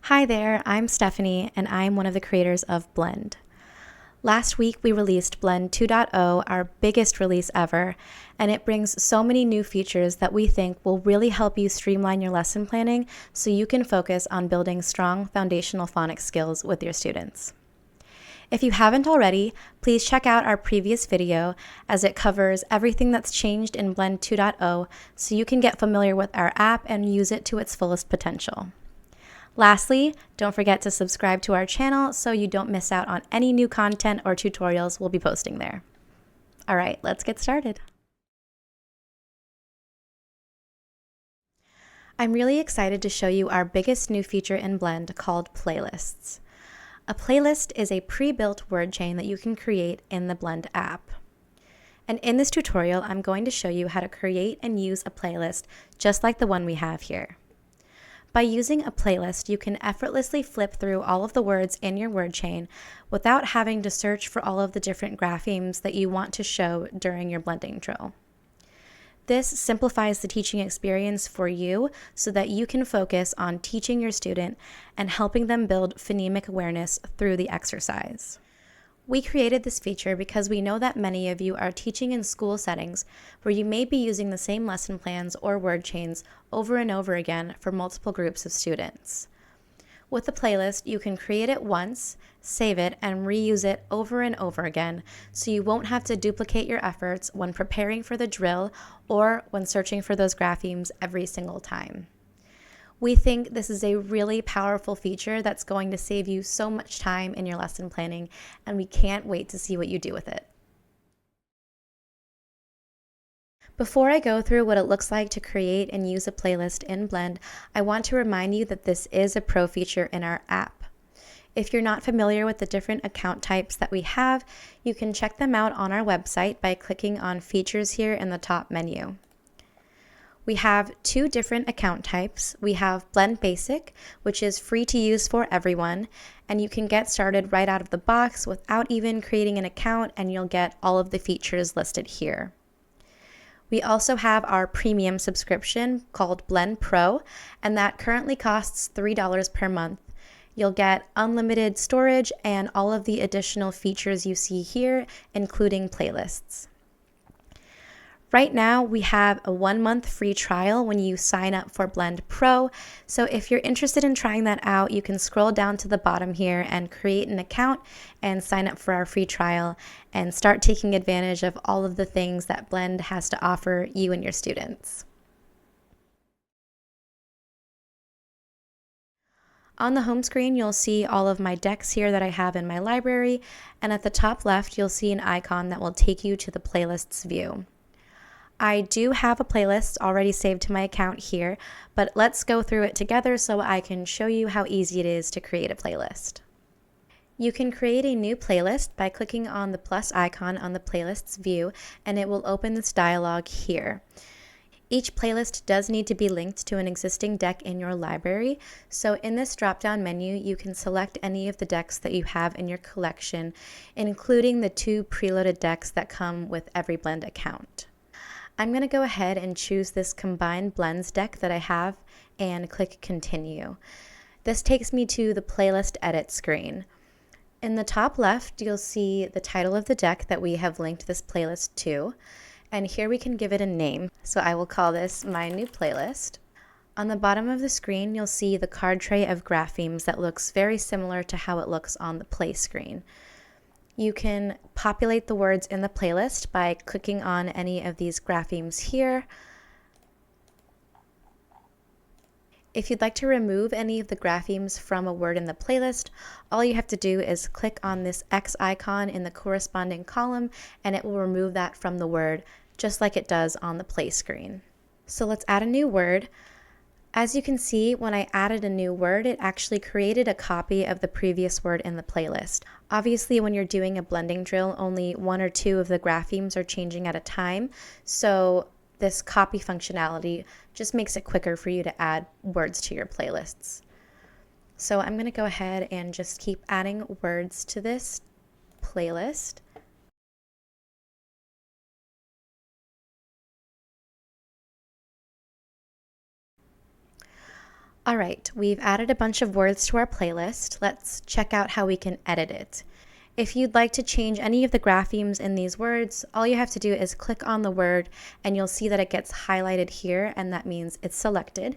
Hi there, I'm Stephanie, and I'm one of the creators of Blend. Last week, we released Blend 2.0, our biggest release ever, and it brings so many new features that we think will really help you streamline your lesson planning so you can focus on building strong foundational phonics skills with your students. If you haven't already, please check out our previous video as it covers everything that's changed in Blend 2.0 so you can get familiar with our app and use it to its fullest potential. Lastly, don't forget to subscribe to our channel so you don't miss out on any new content or tutorials we'll be posting there. All right, let's get started. I'm really excited to show you our biggest new feature in Blend called playlists. A playlist is a pre-built word chain that you can create in the Blend app. And in this tutorial, I'm going to show you how to create and use a playlist just like the one we have here. By using a playlist, you can effortlessly flip through all of the words in your word chain without having to search for all of the different graphemes that you want to show during your blending drill. This simplifies the teaching experience for you so that you can focus on teaching your student and helping them build phonemic awareness through the exercise. We created this feature because we know that many of you are teaching in school settings where you may be using the same lesson plans or word chains over and over again for multiple groups of students. With a playlist, you can create it once, save it, and reuse it over and over again, so you won't have to duplicate your efforts when preparing for the drill or when searching for those graphemes every single time. We think this is a really powerful feature that's going to save you so much time in your lesson planning, and we can't wait to see what you do with it. Before I go through what it looks like to create and use a playlist in Blend, I want to remind you that this is a pro feature in our app. If you're not familiar with the different account types that we have, you can check them out on our website by clicking on Features here in the top menu. We have two different account types. We have Blend Basic, which is free to use for everyone, and you can get started right out of the box without even creating an account, and you'll get all of the features listed here. We also have our premium subscription called Blend Pro, and that currently costs $3 per month. You'll get unlimited storage and all of the additional features you see here, including playlists. Right now, we have a 1-month free trial when you sign up for Blend Pro. So if you're interested in trying that out, you can scroll down to the bottom here and create an account and sign up for our free trial and start taking advantage of all of the things that Blend has to offer you and your students. On the home screen, you'll see all of my decks here that I have in my library, and at the top left, you'll see an icon that will take you to the playlists view. I do have a playlist already saved to my account here, but let's go through it together so I can show you how easy it is to create a playlist. You can create a new playlist by clicking on the plus icon on the playlists view, and it will open this dialog here. Each playlist does need to be linked to an existing deck in your library, so in this drop-down menu you can select any of the decks that you have in your collection, including the 2 preloaded decks that come with every Blend account. I'm going to go ahead and choose this combined blends deck that I have and click continue. This takes me to the playlist edit screen. In the top left, you'll see the title of the deck that we have linked this playlist to, and here we can give it a name. So I will call this my new playlist. On the bottom of the screen, you'll see the card tray of graphemes that looks very similar to how it looks on the play screen. You can populate the words in the playlist by clicking on any of these graphemes here. If you'd like to remove any of the graphemes from a word in the playlist, all you have to do is click on this X icon in the corresponding column and it will remove that from the word, just like it does on the play screen. So let's add a new word. As you can see, when I added a new word, it actually created a copy of the previous word in the playlist. Obviously, when you're doing a blending drill, only 1 or 2 of the graphemes are changing at a time, so this copy functionality just makes it quicker for you to add words to your playlists. So I'm going to go ahead and just keep adding words to this playlist. All right, we've added a bunch of words to our playlist. Let's check out how we can edit it. If you'd like to change any of the graphemes in these words, all you have to do is click on the word and you'll see that it gets highlighted here, and that means it's selected.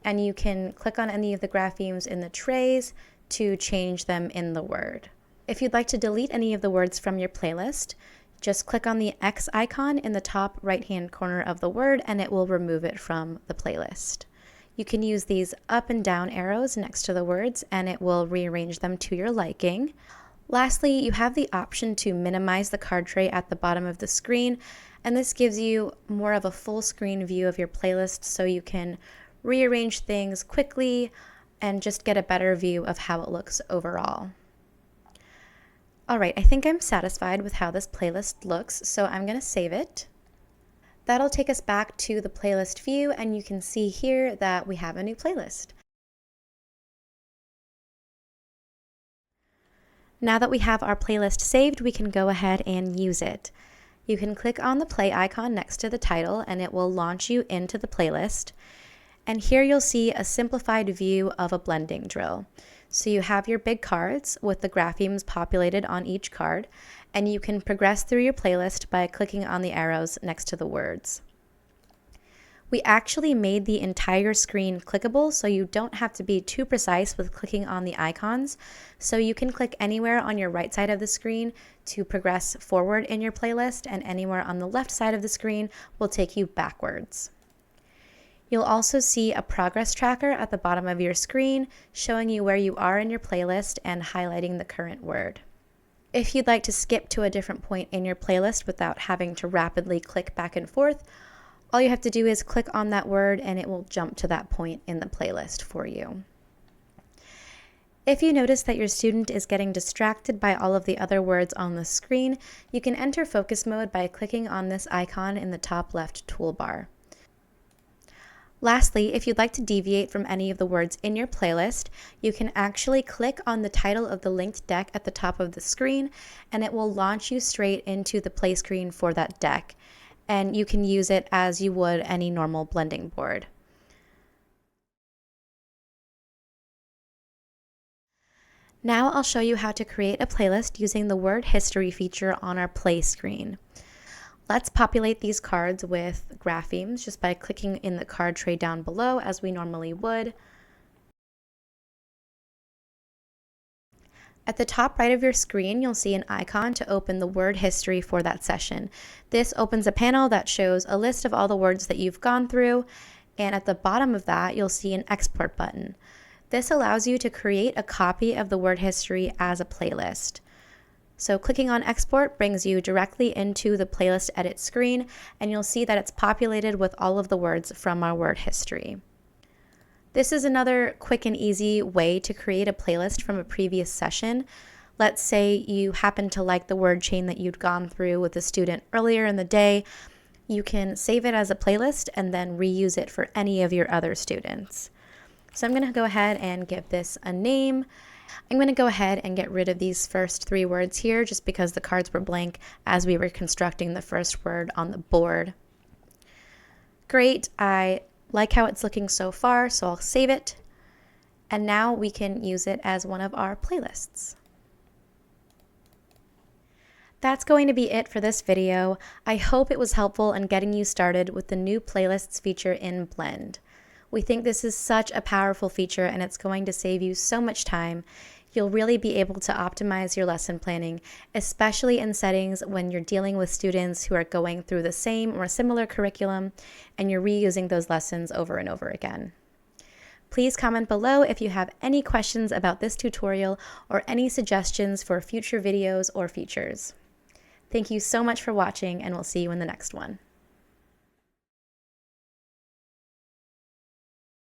And you can click on any of the graphemes in the trays to change them in the word. If you'd like to delete any of the words from your playlist, just click on the X icon in the top right-hand corner of the word and it will remove it from the playlist. You can use these up and down arrows next to the words and it will rearrange them to your liking. Lastly, you have the option to minimize the card tray at the bottom of the screen, and this gives you more of a full screen view of your playlist so you can rearrange things quickly and just get a better view of how it looks overall. All right, I think I'm satisfied with how this playlist looks, so I'm going to save it. That'll take us back to the playlist view, and you can see here that we have a new playlist. Now that we have our playlist saved, we can go ahead and use it. You can click on the play icon next to the title and it will launch you into the playlist. And here you'll see a simplified view of a blending drill. So you have your big cards with the graphemes populated on each card, and you can progress through your playlist by clicking on the arrows next to the words. We actually made the entire screen clickable, so you don't have to be too precise with clicking on the icons. So you can click anywhere on your right side of the screen to progress forward in your playlist, and anywhere on the left side of the screen will take you backwards. You'll also see a progress tracker at the bottom of your screen showing you where you are in your playlist and highlighting the current word. If you'd like to skip to a different point in your playlist without having to rapidly click back and forth, all you have to do is click on that word and it will jump to that point in the playlist for you. If you notice that your student is getting distracted by all of the other words on the screen, you can enter focus mode by clicking on this icon in the top left toolbar. Lastly, if you'd like to deviate from any of the words in your playlist, you can actually click on the title of the linked deck at the top of the screen and it will launch you straight into the play screen for that deck. And you can use it as you would any normal blending board. Now I'll show you how to create a playlist using the word history feature on our play screen. Let's populate these cards with graphemes just by clicking in the card tray down below as we normally would. At the top right of your screen, you'll see an icon to open the word history for that session. This opens a panel that shows a list of all the words that you've gone through, and at the bottom of that, you'll see an export button. This allows you to create a copy of the word history as a playlist. So clicking on export brings you directly into the playlist edit screen, and you'll see that it's populated with all of the words from our word history. This is another quick and easy way to create a playlist from a previous session. Let's say you happen to like the word chain that you'd gone through with a student earlier in the day. You can save it as a playlist and then reuse it for any of your other students. So I'm going to go ahead and give this a name. I'm going to go ahead and get rid of these first 3 words here just because the cards were blank as we were constructing the first word on the board. Great, I like how it's looking so far, so I'll save it. And now we can use it as one of our playlists. That's going to be it for this video. I hope it was helpful in getting you started with the new playlists feature in Blend. We think this is such a powerful feature and it's going to save you so much time. You'll really be able to optimize your lesson planning, especially in settings when you're dealing with students who are going through the same or similar curriculum and you're reusing those lessons over and over again. Please comment below if you have any questions about this tutorial or any suggestions for future videos or features. Thank you so much for watching, and we'll see you in the next one.